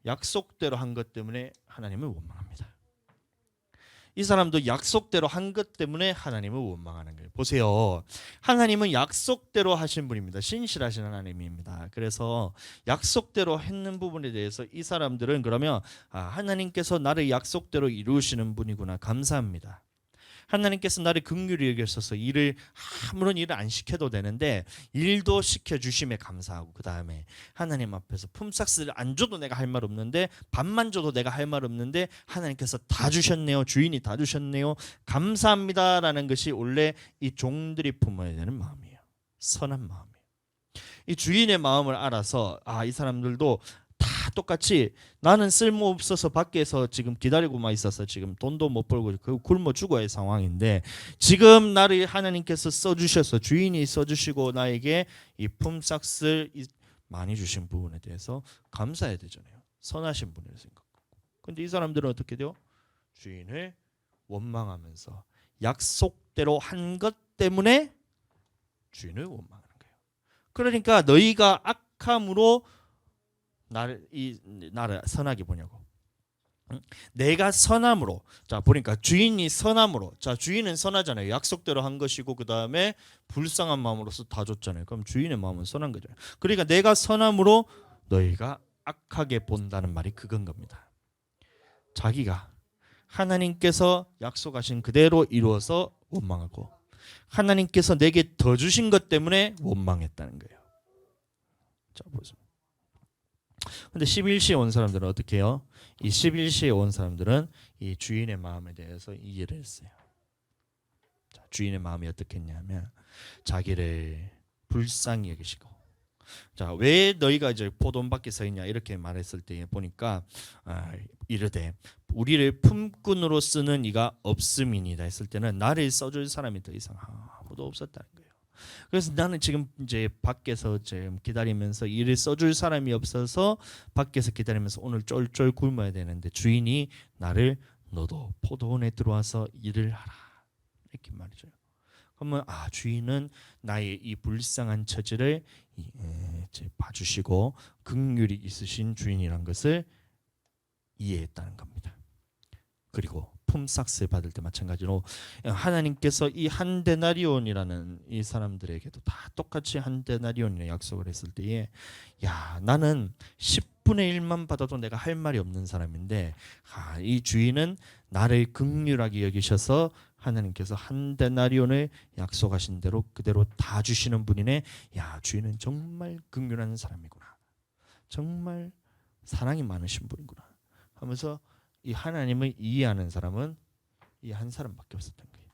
약속대로 한 것 때문에 하나님을 원망합니다. 이 사람도 약속대로 한 것 때문에 하나님을 원망하는 거예요. 보세요. 하나님은 약속대로 하신 분입니다. 신실하신 하나님입니다. 그래서 약속대로 했는 부분에 대해서 이 사람들은 그러면 하나님께서 나를 약속대로 이루시는 분이구나, 감사합니다. 하나님께서 나를 긍휼히 여기셔서 일을 아무런 일을 안 시켜도 되는데 일도 시켜주심에 감사하고, 그 다음에 하나님 앞에서 품삯을 안 줘도 내가 할 말 없는데, 밥만 줘도 내가 할 말 없는데 하나님께서 다 주셨네요, 주인이 다 주셨네요, 감사합니다라는 것이 원래 이 종들이 품어야 되는 마음이에요. 선한 마음이에요. 이 주인의 마음을 알아서 이 사람들도 다 똑같이 나는 쓸모없어서 밖에서 지금 기다리고만 있어서 지금 돈도 못 벌고 굶어 죽어야 상황인데, 지금 나를 하나님께서 써주셔서 주인이 써주시고 나에게 이 품삯을 많이 주신 부분에 대해서 감사해야 되잖아요. 선하신 분이라 생각하고. 근데 이 사람들은 어떻게 돼요? 주인을 원망하면서 약속대로 한 것 때문에 주인을 원망하는 거예요. 그러니까 너희가 악함으로 나를 선하게 보냐고. 내가 선함으로. 자, 보니까 주인이 선함으로. 자, 주인은 선하잖아요. 약속대로 한 것이고, 그 다음에 불쌍한 마음으로서 다 줬잖아요. 그럼 주인의 마음은 선한 거잖아요. 그러니까 내가 선함으로 너희가 악하게 본다는 말이 그건 겁니다. 자기가 하나님께서 약속하신 그대로 이루어서 원망하고, 하나님께서 내게 더 주신 것 때문에 원망했다는 거예요. 자, 보세요. 근데 11시에 온 사람들은 어떻게 해요? 이 11시에 온 사람들은 이 주인의 마음에 대해서 이해를 했어요. 자, 주인의 마음이 어떻게 했냐면 자기를 불쌍히 여기시고, 자, 왜 너희가 이제 포도원 밖에 서 있냐 이렇게 말했을 때 보니까 이르되 우리를 품꾼으로 쓰는 이가 없음이니이다 했을 때는 나를 써줄 사람이 더 이상 아무도 없었다는 거예요. 그래서 나는 지금 이제 밖에서 지금 기다리면서 일을 써줄 사람이 없어서 밖에서 기다리면서 오늘 쫄쫄 굶어야 되는데 주인이 나를 너도 포도원에 들어와서 일을 하라 이렇게 말이죠. 그러면 주인은 나의 이 불쌍한 처지를 봐주시고 긍휼이 있으신 주인이란 것을 이해했다는 겁니다. 그리고 품삯을 받을 때 마찬가지로 하나님께서 이 한 데나리온이라는 이 사람들에게도 다 똑같이 한 데나리온이라는 약속을 했을 때에, 야, 나는 10분의 1만 받아도 내가 할 말이 없는 사람인데 이 주인은 나를 긍휼하게 여기셔서 하나님께서 한 데나리온을 약속하신 대로 그대로 다 주시는 분이네. 야, 주인은 정말 긍휼한 사람이구나, 정말 사랑이 많으신 분이구나 하면서 이 하나님을 이해하는 사람은 이 한 사람밖에 없었던 거예요.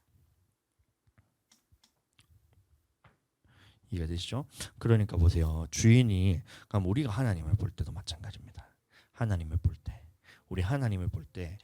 이해가 되시죠? 그러니까 보세요. 주인이, 그럼 우리가 하나님을 볼 때도 마찬가지입니다. 하나님을 볼 때, 우리 하나님을 볼 때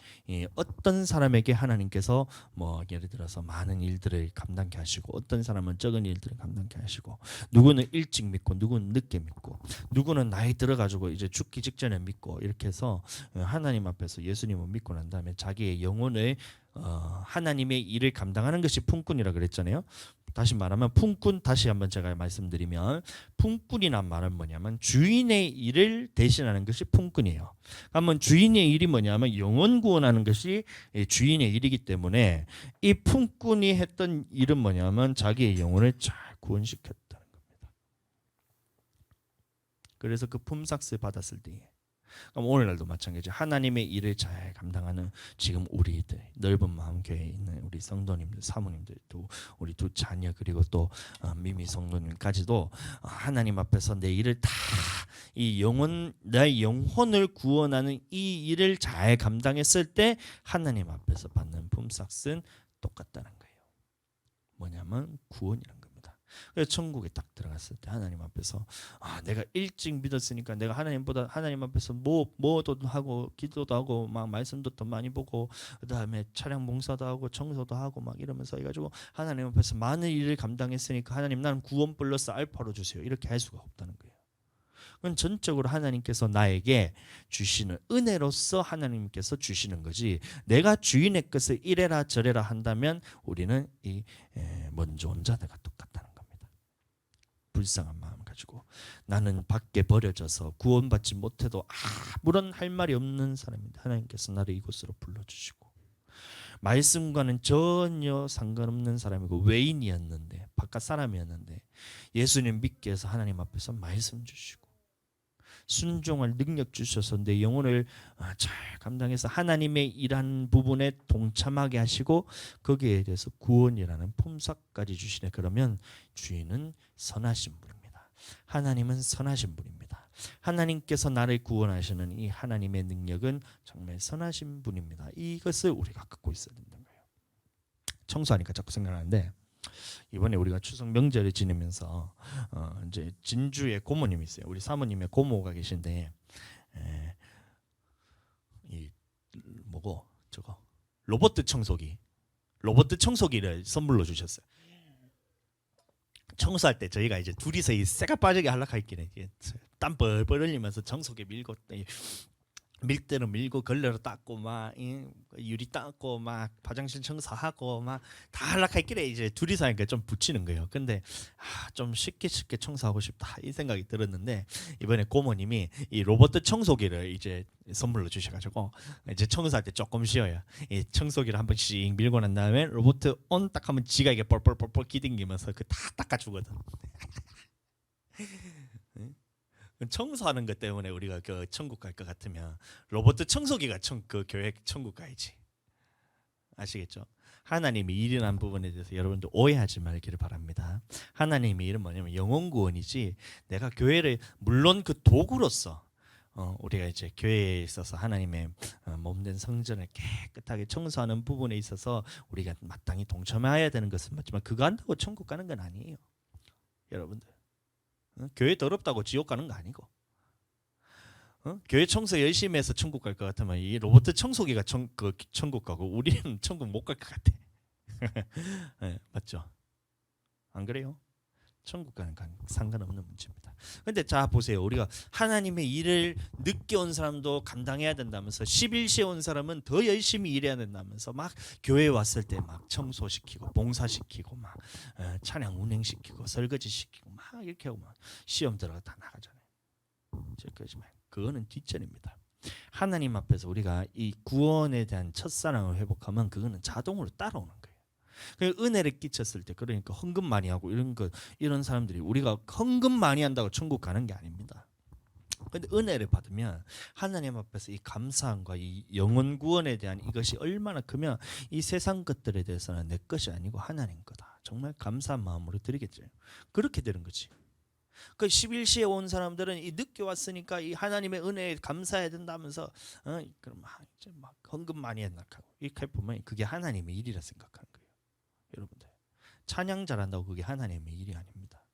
어떤 사람에게 하나님께서 뭐 예를 들어서 많은 일들을 감당케 하시고, 어떤 사람은 적은 일들을 감당케 하시고, 누구는 일찍 믿고 누구는 늦게 믿고, 누구는 나이 들어가지고 이제 죽기 직전에 믿고, 이렇게 해서 하나님 앞에서 예수님을 믿고 난 다음에 자기의 영혼을 하나님의 일을 감당하는 것이 품꾼이라 그랬잖아요. 다시 말하면 품꾼, 다시 한번 제가 말씀드리면 품꾼이란 말은 뭐냐면 주인의 일을 대신하는 것이 품꾼이에요. 그러면 주인의 일이 뭐냐면 영혼 구원하는 것이 주인의 일이기 때문에 이 품꾼이 했던 일은 뭐냐면 자기의 영혼을 잘 구원시켰다는 겁니다. 그래서 그 품삯을 받았을 때, 그럼 오늘날도 마찬가지. 하나님의 일을 잘 감당하는 지금 우리들, 넓은 마음교회에 있는 우리 성도님들, 사모님들, 또 우리 두 자녀, 그리고 또 미미 성도님까지도 하나님 앞에서 내 일을 다, 이 영혼, 내 영혼을 구원하는 이 일을 잘 감당했을 때 하나님 앞에서 받는 품삯은 똑같다는 거예요. 뭐냐면 구원이란 겁니다. 그래서 천국에 딱 들어갔을 때 하나님 앞에서 내가 일찍 믿었으니까 내가 하나님보다, 하나님 앞에서 뭐도 하고 기도도 하고 막 말씀도 더 많이 보고 그다음에 차량 봉사도 하고 청소도 하고 막 이러면서 해가지고 하나님 앞에서 많은 일을 감당했으니까 하나님 나는 구원 플러스 알파로 주세요 이렇게 할 수가 없다는 거예요. 그건 전적으로 하나님께서 나에게 주시는 은혜로서 하나님께서 주시는 거지, 내가 주인의 것을 이래라 저래라 한다면 우리는 이 먼저 온 자들과 똑같다는 겁니다. 불쌍한 마음 가지고 나는 밖에 버려져서 구원받지 못해도 아무런 할 말이 없는 사람인데 하나님께서 나를 이곳으로 불러주시고, 말씀과는 전혀 상관없는 사람이고 외인이었는데, 바깥 사람이었는데 예수님 믿게 해서 하나님 앞에서 말씀 주시고, 순종할 능력 주셔서 내 영혼을 잘 감당해서 하나님의 일한 부분에 동참하게 하시고 거기에 대해서 구원이라는 품삯까지 주시네. 그러면 주인은 선하신 분입니다. 하나님은 선하신 분입니다. 하나님께서 나를 구원하시는 이 하나님의 능력은 정말 선하신 분입니다. 이것을 우리가 갖고 있어야 된다는 거예요. 청소하니까 자꾸 생각나는데 이번에 우리가 추석 명절을 지내면서 이제 진주에 고모님이 있어요. 우리 사모님의 고모가 계신데 이 뭐고 저거 로봇 청소기를 선물로 주셨어요. 청소할 때 저희가 이제 둘이서 이 새가 빠지게 하려고 했기는 땀 뻘뻘 흘리면서 청소기 밀고 밀대로 밀고 걸레로 닦고 막 유리 닦고 막 화장실 청소하고 막 다 하려고 했길래 이제 둘이서 하니까 좀 붙이는 거예요. 근데 좀 쉽게 청소하고 싶다 이 생각이 들었는데 이번에 고모님이 이 로봇 청소기를 이제 선물로 주셔가지고 이제 청소할 때 조금 쉬어요. 이 청소기를 한 번씩 밀고 난 다음에 로봇 온 딱 하면 지가 이게 뻘뻘뻘뻘 기딩기면서 그 다 닦아주거든. 청소하는 것 때문에 우리가 그 천국 갈 것 같으면 로봇 청소기가 그 교회 천국 가야지. 아시겠죠? 하나님이 일이라는 부분에 대해서 여러분들 오해하지 말기를 바랍니다. 하나님의 일은 뭐냐면 영혼 구원이지 내가 교회를 물론 그 도구로서 우리가 이제 교회에 있어서 하나님의 몸된 성전을 깨끗하게 청소하는 부분에 있어서 우리가 마땅히 동참해야 되는 것은 맞지만 그거 한다고 천국 가는 건 아니에요. 여러분들 교회 더럽다고 지옥 가는 거 아니고 교회 청소 열심히 해서 천국 갈 것 같으면 이 로봇 청소기가 천국 가고 우리는 천국 못 갈 것 같아. 네, 맞죠? 안 그래요? 천국 가는 건 상관없는 문제입니다. 근데 자 보세요. 우리가 하나님의 일을 늦게 온 사람도 감당해야 된다면서 11시에 온 사람은 더 열심히 일해야 된다면서 막 교회에 왔을 때 막 청소시키고 봉사시키고 막 찬양 운행시키고 설거지시키고 막 이렇게 하고 막 시험 들어가 다 나가잖아요. 그거는 뒷전입니다. 하나님 앞에서 우리가 이 구원에 대한 첫사랑을 회복하면 그거는 자동으로 따라오는 거예요. 은혜를 끼쳤을 때 그러니까 헌금 많이 하고 이런 사람들이 우리가 헌금 많이 한다고 천국 가는 게 아닙니다. 근데 은혜를 받으면 하나님 앞에서 이 감사함과 이 영혼 구원에 대한 이것이 얼마나 크면 이 세상 것들에 대해서는 내 것이 아니고 하나님 거다. 정말 감사한 마음으로 드리겠죠. 그렇게 되는 거지. 그 11시에 온 사람들은 이 늦게 왔으니까 이 하나님의 은혜에 감사해야 된다면서 그럼 이제 막 헌금 많이 했나 하고 이렇게 보면 그게 하나님의 일이라 생각하는 거예요. 여러분들 찬양 잘한다고 그게 하나님의 일이 아닙니다.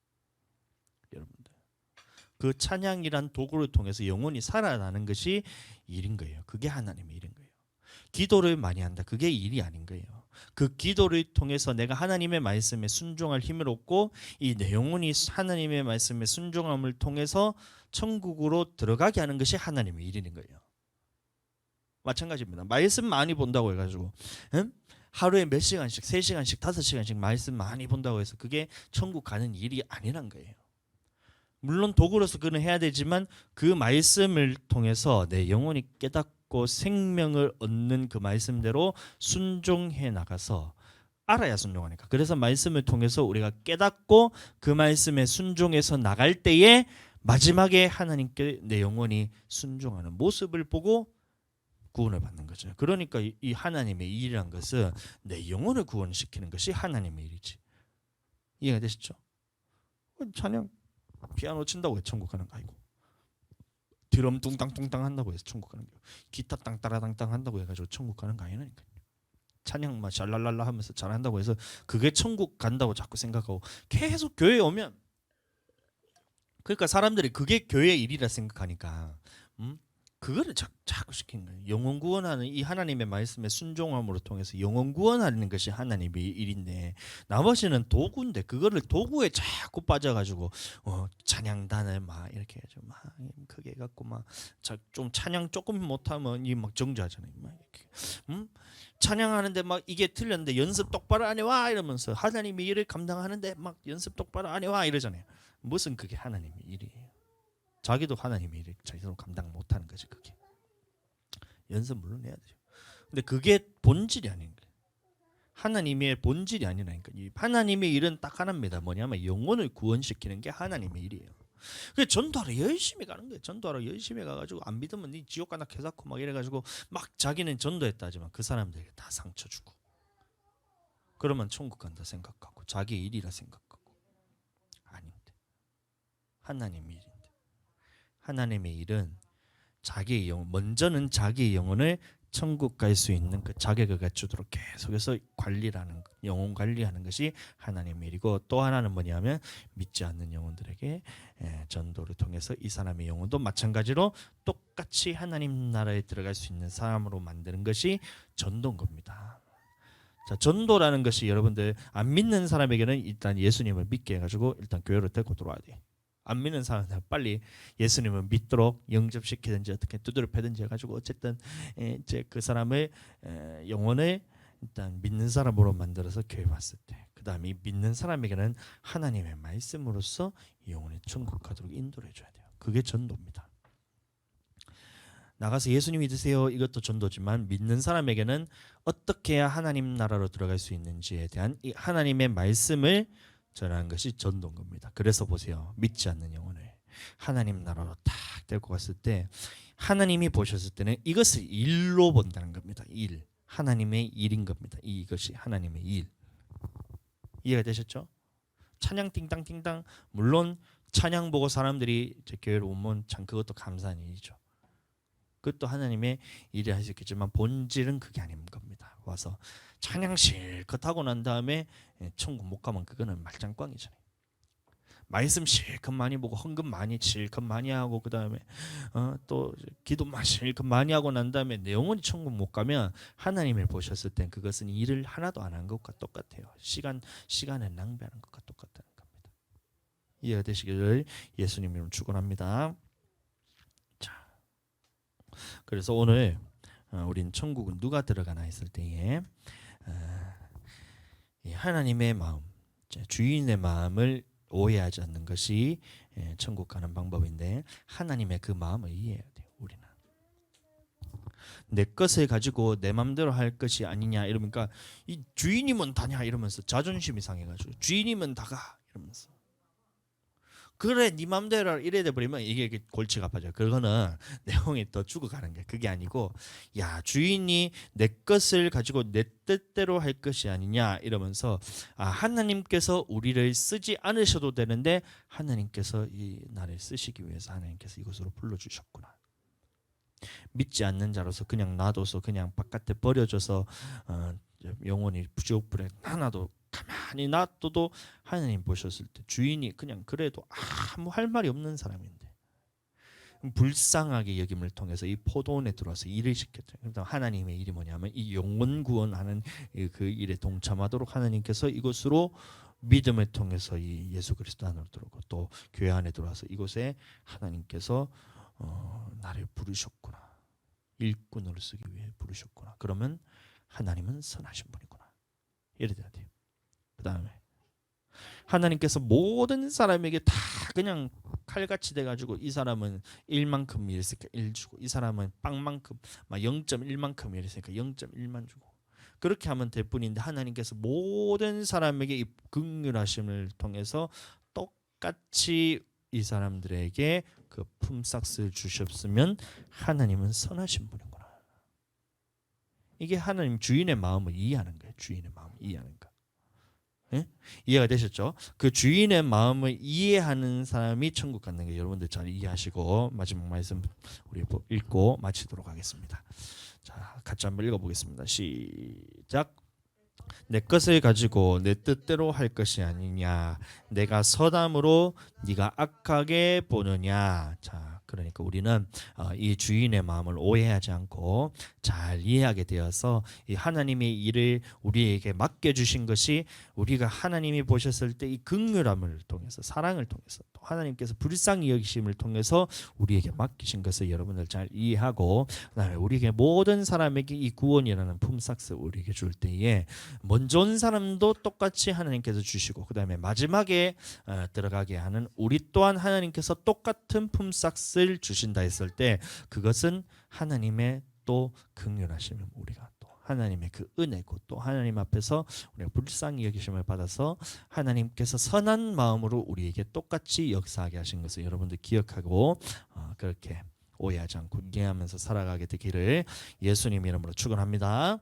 여러분들 그 찬양이란 도구를 통해서 영혼이 살아나는 것이 일인 거예요. 그게 하나님의 일인 거예요. 기도를 많이 한다. 그게 일이 아닌 거예요. 그 기도를 통해서 내가 하나님의 말씀에 순종할 힘을 얻고 이 내 영혼이 하나님의 말씀에 순종함을 통해서 천국으로 들어가게 하는 것이 하나님의 일인 거예요. 마찬가지입니다. 말씀 많이 본다고 해가지고 하루에 몇 시간씩 3시간씩 5시간씩 말씀 많이 본다고 해서 그게 천국 가는 일이 아니란 거예요. 물론 도구로서 그는 해야 되지만 그 말씀을 통해서 내 영혼이 깨닫고 생명을 얻는 그 말씀대로 순종해 나가서 알아야 순종하니까. 그래서 말씀을 통해서 우리가 깨닫고 그 말씀에 순종해서 나갈 때에 마지막에 하나님께 내 영혼이 순종하는 모습을 보고 구원을 받는 거죠. 그러니까 이 하나님의 일이란 것은 내 영혼을 구원시키는 것이 하나님의 일이지. 이해가 되시죠? 찬양 피아노 친다고 해서 천국 가는 거 아니고 드럼 뚱땅뚱땅 한다고 해서 천국 가는 거 기타 땅따라땅땅 한다고 해가지고 천국 가는 거 아니라니까요. 찬양만 샬랄랄라 하면서 잘한다고 해서 그게 천국 간다고 자꾸 생각하고 계속 교회에 오면 그러니까 사람들이 그게 교회의 일이라 생각하니까 그거를 자꾸 시키는 거예요. 영혼 구원하는 이 하나님의 말씀에 순종함으로 통해서 영혼 구원하는 것이 하나님의 일인데 나머지는 도구인데 그거를 도구에 자꾸 빠져가지고 찬양단을 막 이렇게 해서 막 크게 해갖고 막 좀 찬양 조금 못하면 이 막 정죄하잖아요. 막 이렇게 찬양하는데 막 이게 틀렸는데 연습 똑바로 안 해와 이러면서 하나님의 일을 감당하는데 막 연습 똑바로 안 해와 이러잖아요. 무슨 그게 하나님의 일이에요. 자기도 하나님의 일을 자기도 감당 못하는 거지. 그게 연습 물론 해야 되죠. 근데 그게 본질이 아닌 거예요. 하나님의 본질이 아니라니까. 하나님의 일은 딱 하나입니다. 뭐냐면 영혼을 구원시키는 게 하나님의 일이에요. 그 전도하러 열심히 가는 거예요. 전도하러 열심히 가가지고 안 믿으면 네 지옥 가나 개사코 막 이래가지고 막 자기는 전도했다 하지만 그 사람들에게 다 상처 주고, 그러면 천국 간다 생각하고 자기의 일이라 생각하고. 아닌데 하나님의 일인데, 하나님의 일은 자기의 영, 먼저는 자기의 영혼을 천국 갈 수 있는 그 자격을 갖추도록 계속해서 관리라는, 영혼 관리하는 것이 하나님의 일이고, 또 하나는 뭐냐면 믿지 않는 영혼들에게 전도를 통해서 이 사람의 영혼도 마찬가지로 똑같이 하나님 나라에 들어갈 수 있는 사람으로 만드는 것이 전도인 겁니다. 자, 전도라는 것이 여러분들 안 믿는 사람에게는 일단 예수님을 믿게 해가지고 일단 교회로 데리고 들어와야 돼. 안 믿는 사람은 빨리 예수님을 믿도록 영접시키든지 어떻게 두드려 패든지 해가지고 어쨌든 이제 그 사람의 영혼을 일단 믿는 사람으로 만들어서 교회 왔을 때, 그 다음에 믿는 사람에게는 하나님의 말씀으로서 영혼의 천국 가도록 인도를 해줘야 돼요. 그게 전도입니다. 나가서 예수님 믿으세요, 이것도 전도지만 믿는 사람에게는 어떻게 해야 하나님 나라로 들어갈 수 있는지에 대한 이 하나님의 말씀을 전하는 것이 전도인 겁니다. 그래서 보세요, 믿지 않는 영혼을 하나님 나라로 딱 데리고 갔을 때 하나님이 보셨을 때는 이것을 일로 본다는 겁니다. 일, 하나님의 일인 겁니다. 이것이 하나님의 일. 이해가 되셨죠? 찬양 띵땅띵땅, 물론 찬양 보고 사람들이 제 교회로 오면 참 그것도 감사한 일이죠. 그것도 하나님의 일이 할 수 있겠지만 본질은 그게 아닌 겁니다. 와서 찬양 실컷 하고 난 다음에 천국 못 가면 그거는 말짱꽝이잖아요. 말씀 실컷 많이 보고 헌금 많이 실컷 많이 하고 그 다음에 또 기도 실컷 많이 하고 난 다음에 내 영혼이 천국 못 가면 하나님을 보셨을 땐 그것은 일을 하나도 안 한 것과 똑같아요. 시간을 낭비하는 것과 똑같다는 겁니다. 이해가 되시기를 예수님 이름 축원합니다. 그래서 오늘 우린 천국은 누가 들어가나 했을 때에 하나님의 마음, 주인의 마음을 오해하지 않는 것이 천국 가는 방법인데, 하나님의 그 마음을 이해해야 돼요. 우리는 내 것을 가지고 내 마음대로 할 것이 아니냐 이러니까, 이 주인이면 다냐 이러면서 자존심이 상해가지고 주인이면 다가 이러면서, 그래 네 맘대로 이래 돼 버리면 이게 골치가 아파져요. 그거는 내용이 더 죽어가는 게, 그게 아니고 야 주인이 내 것을 가지고 내 뜻대로 할 것이 아니냐 이러면서, 하나님께서 우리를 쓰지 않으셔도 되는데 하나님께서 이 나를 쓰시기 위해서 하나님께서 이곳으로 불러주셨구나. 믿지 않는 자로서 그냥 놔둬서 그냥 바깥에 버려져서 영혼이 부지옥불에 하나도 가만히 놔둬도 하나님 보셨을 때 주인이 그냥 그래도 아무 할 말이 없는 사람인데 불쌍하게 여김을 통해서 이 포도원에 들어와서 일을 시켰죠. 그러니까 하나님의 일이 뭐냐면 이 영혼 구원하는 그 일에 동참하도록 하나님께서 이곳으로 믿음을 통해서 이 예수 그리스도 안으로 들어오고 또 교회 안에 들어와서 이곳에 하나님께서 나를 부르셨구나, 일꾼으로 쓰기 위해 부르셨구나. 그러면 하나님은 선하신 분이구나, 이래 돼야 돼요. 그 다음에 하나님께서 모든 사람에게 다 그냥 칼같이 돼가지고 이 사람은 1만큼 일했으니까 1 주고, 이 사람은 빵만큼 0.1만큼 일했으니까 0.1만 주고, 그렇게 하면 될 뿐인데 하나님께서 모든 사람에게 이 긍휼하심을 통해서 똑같이 이 사람들에게 그 품삯을 주셨으면 하나님은 선하신 분이구나. 이게 하나님 주인의 마음을 이해하는 거예요. 주인의 마음을 이해하는 거. 예? 이해가 되셨죠? 그 주인의 마음을 이해하는 사람이 천국 가는 게, 여러분들 잘 이해하시고 마지막 말씀 우리 읽고 마치도록 하겠습니다. 자, 같이 한번 읽어보겠습니다. 시작. 내 것을 가지고 내 뜻대로 할 것이 아니냐, 내가 선함으로 네가 악하게 보느냐. 자, 그러니까 우리는 이 주인의 마음을 오해하지 않고 잘 이해하게 되어서 이 하나님의 일을 우리에게 맡겨주신 것이, 우리가 하나님이 보셨을 때 이 긍휼함을 통해서, 사랑을 통해서, 또 하나님께서 불쌍히 여기심을 통해서 우리에게 맡기신 것을 여러분들 잘 이해하고, 그다음에 우리에게 모든 사람에게 이 구원이라는 품삯을 우리에게 줄 때에 먼저 온 사람도 똑같이 하나님께서 주시고, 그 다음에 마지막에 들어가게 하는 우리 또한 하나님께서 똑같은 품삯을 주신다 했을 때, 그것은 하나님의 또 긍휼하심을 우리가 또 하나님의 그 은혜고 또 하나님 앞에서 우리가 불쌍히 여기심을 받아서 하나님께서 선한 마음으로 우리에게 똑같이 역사하게 하신 것을 여러분들 기억하고 그렇게 오해하지 않고 이해하면서 살아가게 되기를 예수님 이름으로 축원합니다.